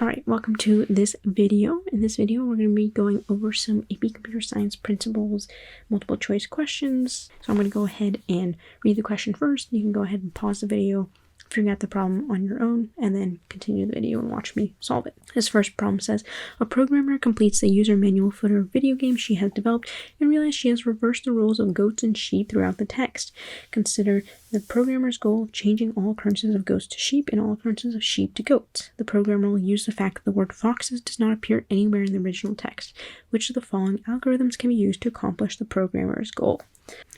Alright, welcome to this video. In this video, we're going to be going over some AP Computer Science principles, multiple choice questions. So I'm going to go ahead and read the question first. You can go ahead and pause the video, figure out the problem on your own, and then continue the video and watch me solve it. This first problem says, a programmer completes the user manual for a video game she has developed and realizes she has reversed the roles of goats and sheep throughout the text. Consider the programmer's goal of changing all occurrences of goats to sheep and all occurrences of sheep to goats. The programmer will use the fact that the word foxes does not appear anywhere in the original text. Which of the following algorithms can be used to accomplish the programmer's goal?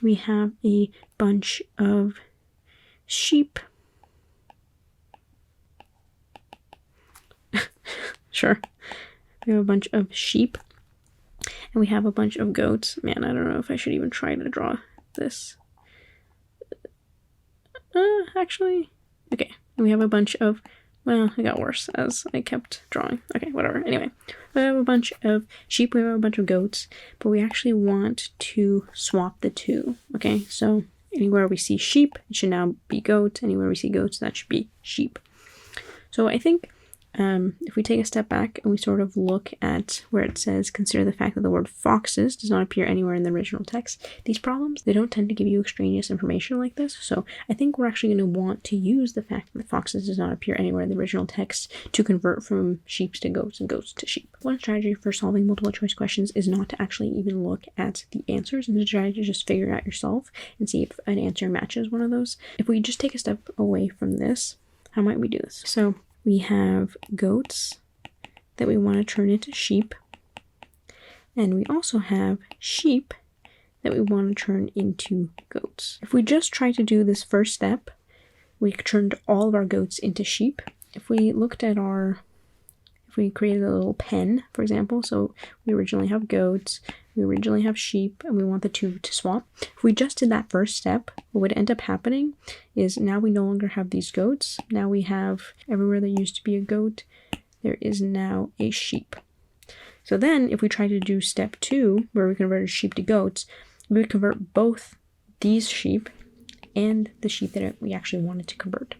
We have a bunch of sheep. Sure. We have a bunch of sheep and we have a bunch of goats. Man, I don't know if I should even try to draw this. Actually, okay. And we have a bunch of, well, it got worse as I kept drawing. Okay, whatever. Anyway, we have a bunch of sheep, we have a bunch of goats, but we actually want to swap the two. Okay, so anywhere we see sheep, it should now be goat. Anywhere we see goats, that should be sheep. So I think if we take a step back and we sort of look at where it says, consider the fact that the word foxes does not appear anywhere in the original text, these problems, they don't tend to give you extraneous information like this. So I think we're actually going to want to use the fact that foxes does not appear anywhere in the original text to convert from sheep to goats and goats to sheep. One strategy for solving multiple choice questions is not to actually even look at the answers, and to try to just figure it out yourself and see if an answer matches one of those. If we just take a step away from this, how might we do this? So we have goats that we want to turn into sheep, and we also have sheep that we want to turn into goats. If we just try to do this first step, we turned all of our goats into sheep. If we looked at if we created a little pen, for example, so we originally have goats, we originally have sheep, and we want the two to swap. If we just did that first step, what would end up happening is now we no longer have these goats. Now we have, everywhere there used to be a goat, there is now a sheep. So then if we try to do step 2, where we converted sheep to goats, we would convert both these sheep and the sheep that we actually wanted to convert.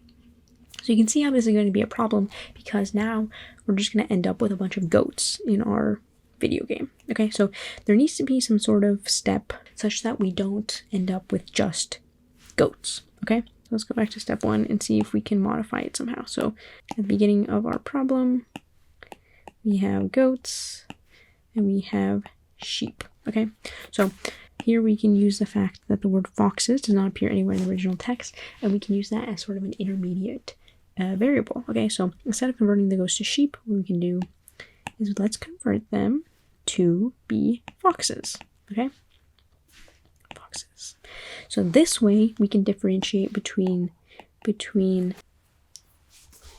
So you can see how this is going to be a problem, because now we're just going to end up with a bunch of goats in our video game. Okay, so there needs to be some sort of step such that we don't end up with just goats. Okay, so let's go back to step 1 and see if we can modify it somehow. So at the beginning of our problem, we have goats and we have sheep. Okay, so here we can use the fact that the word foxes does not appear anywhere in the original text, and we can use that as sort of an intermediate variable. Okay, so instead of converting the goats to sheep, what we can do is let's convert them to be foxes. Okay, foxes. So this way we can differentiate between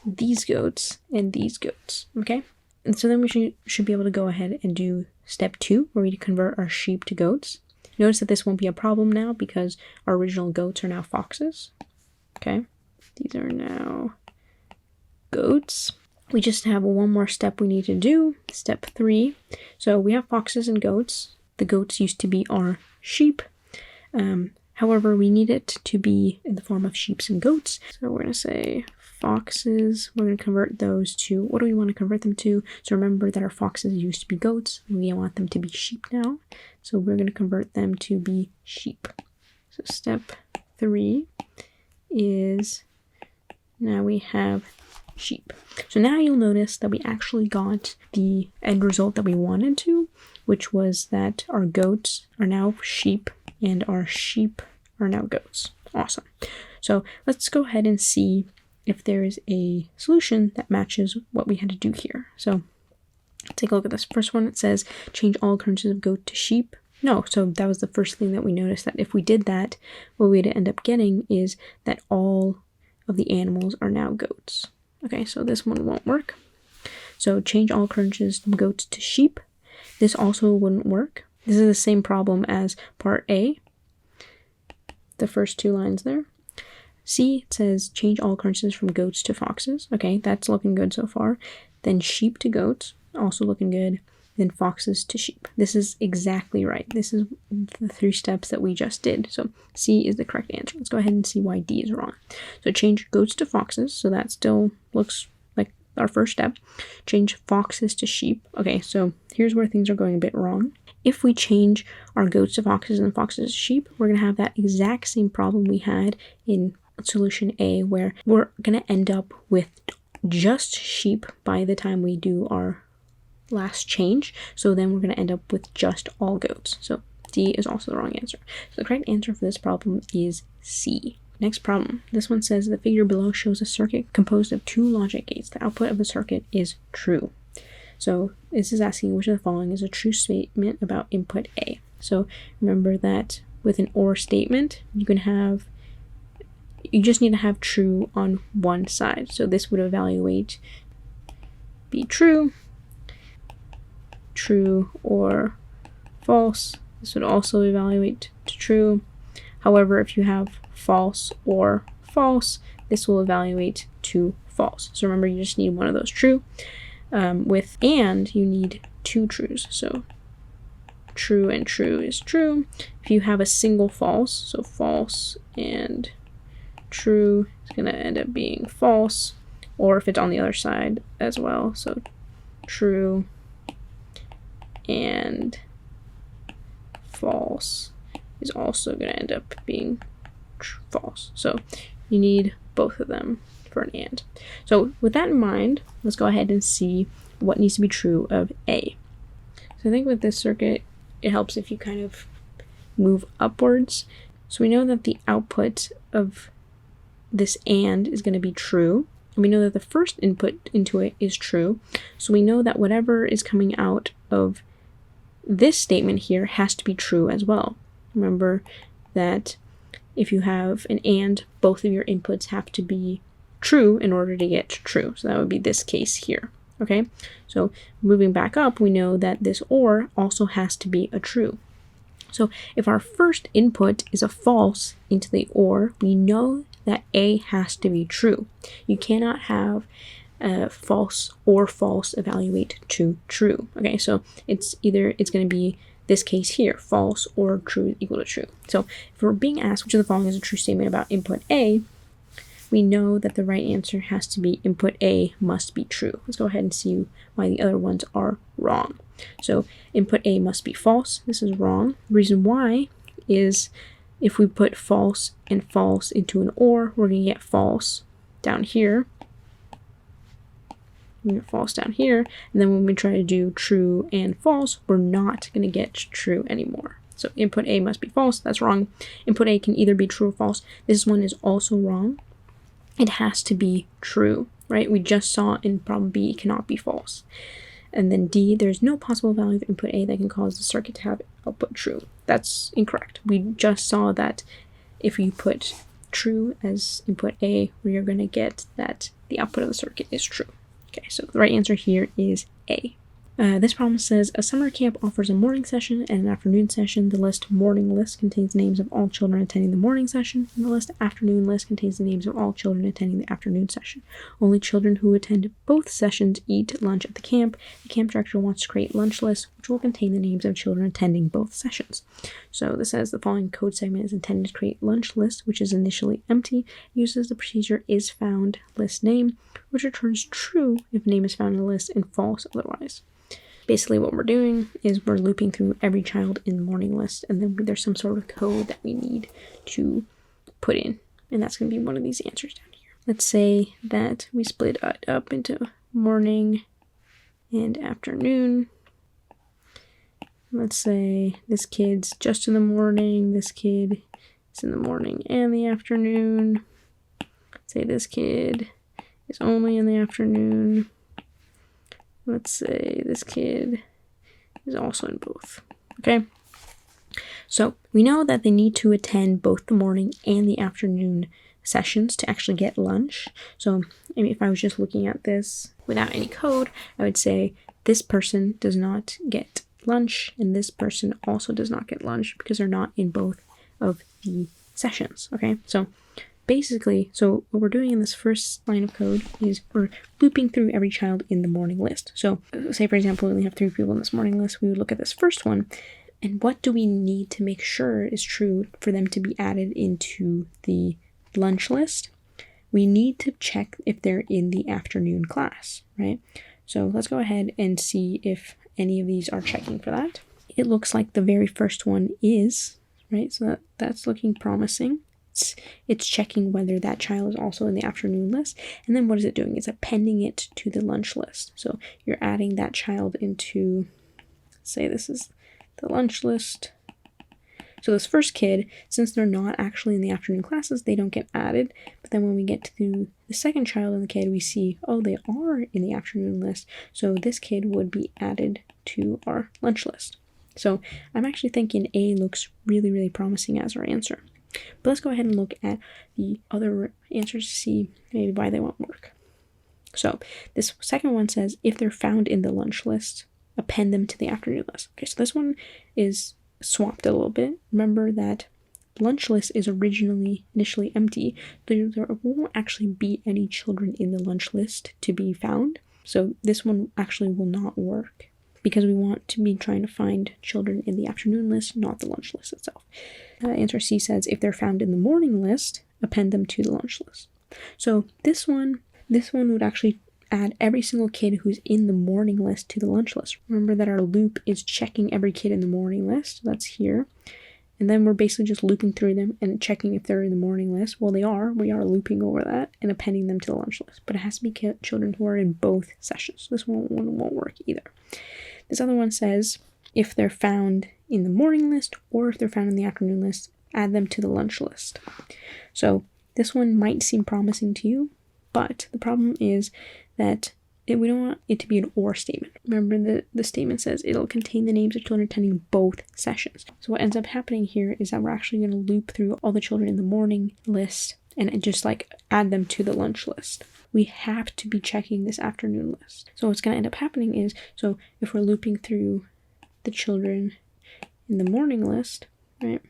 these goats and these goats. Okay, and so then we should be able to go ahead and do step 2, where we convert our sheep to goats. Notice that this won't be a problem now because our original goats are now foxes. Okay, these are now goats. We just have one more step we need to do, step 3. So we have foxes and goats. The goats used to be our sheep. However, we need it to be in the form of sheeps and goats. So we're going to say foxes. We're going to convert those to, what do we want to convert them to? So remember that our foxes used to be goats. We want them to be sheep now. So we're going to convert them to be sheep. So step 3 is, now we have sheep. So now you'll notice that we actually got the end result that we wanted to, which was that our goats are now sheep and our sheep are now goats. Awesome. So let's go ahead and see if there is a solution that matches what we had to do here. So take a look at this first one. It says change all occurrences of goat to sheep. No, so that was the first thing that we noticed, that if we did that, what we'd end up getting is that all of the animals are now goats. Okay, so this one won't work. So change all occurrences from goats to sheep. This also wouldn't work. This is the same problem as part A, the first 2 lines there. C, it says change all occurrences from goats to foxes. Okay, that's looking good so far. Then sheep to goats, also looking good. Then foxes to sheep. This is exactly right. This is the 3 steps that we just did. So C is the correct answer. Let's go ahead and see why D is wrong. So change goats to foxes. So that still looks like our first step, change foxes to sheep. Okay, so here's where things are going a bit wrong. If we change our goats to foxes and foxes to sheep, we're going to have that exact same problem we had in solution A, where we're going to end up with just sheep by the time we do our last change. So then we're going to end up with just all goats. So D is also the wrong answer. So the correct answer for this problem is C. Next problem. This one says the figure below shows a circuit composed of 2 logic gates. The output of the circuit is true. So this is asking which of the following is a true statement about input A. So remember that with an OR statement, you just need to have true on one side. So this would evaluate be true, true or false. This would also evaluate to true. However, if you have false or false, this will evaluate to false. So remember, you just need one of those true. With and, you need 2 trues. So true and true is true. If you have a single false, so false and true is going to end up being false. Or if it's on the other side as well, so true and false is also going to end up being false. So you need both of them for an and. So with that in mind, let's go ahead and see what needs to be true of A. So I think with this circuit, it helps if you kind of move upwards. So we know that the output of this and is going to be true. And we know that the first input into it is true. So we know that whatever is coming out of this statement here has to be true as well. Remember that if you have an and, both of your inputs have to be true in order to get true. So that would be this case here. Okay, so moving back up, we know that this or also has to be a true. So if our first input is a false into the or, we know that A has to be true. You cannot have false or false evaluate to true. Okay, so it's going to be this case here, false or true equal to true. So if we're being asked which of the following is a true statement about input A, we know that the right answer has to be input A must be true. Let's go ahead and see why the other ones are wrong. So input A must be false. This is wrong. The reason why is if we put false and false into an or, we're going to get false down here. We're going to get false down here. And then when we try to do true and false, we're not going to get true anymore. So input A must be false. That's wrong. Input A can either be true or false. This one is also wrong. It has to be true, right? We just saw in problem B, it cannot be false. And then D, there's no possible value of input A that can cause the circuit to have output true. That's incorrect. We just saw that if you put true as input A, we are going to get that the output of the circuit is true. Okay, so the right answer here is A. This problem says a summer camp offers a morning session and an afternoon session. The morning list contains names of all children attending the morning session, and the afternoon list contains the names of all children attending the afternoon session. Only children who attend both sessions eat lunch at the camp. The camp director wants to create lunch lists, which will contain the names of children attending both sessions. So this says the following code segment is intended to create lunch list, which is initially empty. It uses the procedure is found list name, which returns true if name is found in the list and false otherwise. Basically what we're doing is we're looping through every child in the morning list, and then there's some sort of code that we need to put in, and that's going to be one of these answers down here. Let's say that we split it up into morning and afternoon. Let's say this kid's just in the morning, this kid is in the morning and the afternoon. Let's say this kid is only in the afternoon. Let's say this kid is also in both. Okay, so we know that they need to attend both the morning and the afternoon sessions to actually get lunch. So if I was just looking at this without any code, I would say this person does not get lunch and this person also does not get lunch because they're not in both of the sessions. Okay, so basically, so what we're doing in this first line of code is we're looping through every child in the morning list. So say, for example, we only have 3 people in this morning list. We would look at this first one, and what do we need to make sure is true for them to be added into the lunch list? we need to check if they're in the afternoon class, right? So let's go ahead and see if any of these are checking for that. It looks like the very first one is, right? So that's looking promising. It's checking whether that child is also in the afternoon list. And then what is it doing? It's appending it to the lunch list. So you're adding that child into, say this is the lunch list. So this first kid, since they're not actually in the afternoon classes, they don't get added. But then when we get to the second child in the kid, we see, oh, they are in the afternoon list. So this kid would be added to our lunch list. So I'm actually thinking A looks really, really promising as our answer. But let's go ahead and look at the other answers to see maybe why they won't work. So this second one says, if they're found in the lunch list, append them to the afternoon list. Okay, so this one is swapped a little bit. Remember that lunch list is initially empty. There won't actually be any children in the lunch list to be found. So this one actually will not work because we want to be trying to find children in the afternoon list, not the lunch list itself. Answer C says, if they're found in the morning list, append them to the lunch list. So this one would actually add every single kid who's in the morning list to the lunch list. Remember that our loop is checking every kid in the morning list. That's here. And then we're basically just looping through them and checking if they're in the morning list. Well, they are. We are looping over that and appending them to the lunch list. But it has to be children who are in both sessions. This one won't work either. This other one says, if they're found in the morning list or if they're found in the afternoon list, add them to the lunch list. So this one might seem promising to you, but the problem is that we don't want it to be an or statement. Remember the statement says it'll contain the names of children attending both sessions. So what ends up happening here is that we're actually going to loop through all the children in the morning list and just like add them to the lunch list. We have to be checking this afternoon list. So what's going to end up happening is, so if we're looping through the children in the morning list, right?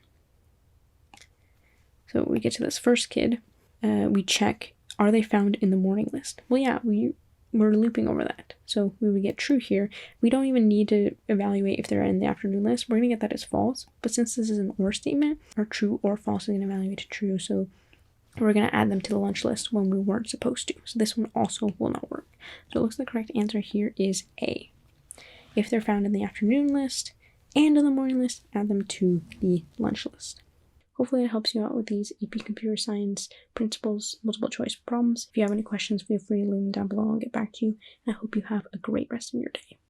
So we get to this first kid, we check, are they found in the morning list? Well, yeah, we're looping over that. So we would get true here. We don't even need to evaluate if they're in the afternoon list. We're going to get that as false. But since this is an or statement, our true or false is going to evaluate to true. So we're going to add them to the lunch list when we weren't supposed to. So this one also will not work. So it looks like the correct answer here is A. If they're found in the afternoon list and in the morning list, add them to the lunch list. Hopefully it helps you out with these AP Computer Science principles, multiple choice problems. If you have any questions, feel free to leave them down below. I'll get back to you. And I hope you have a great rest of your day.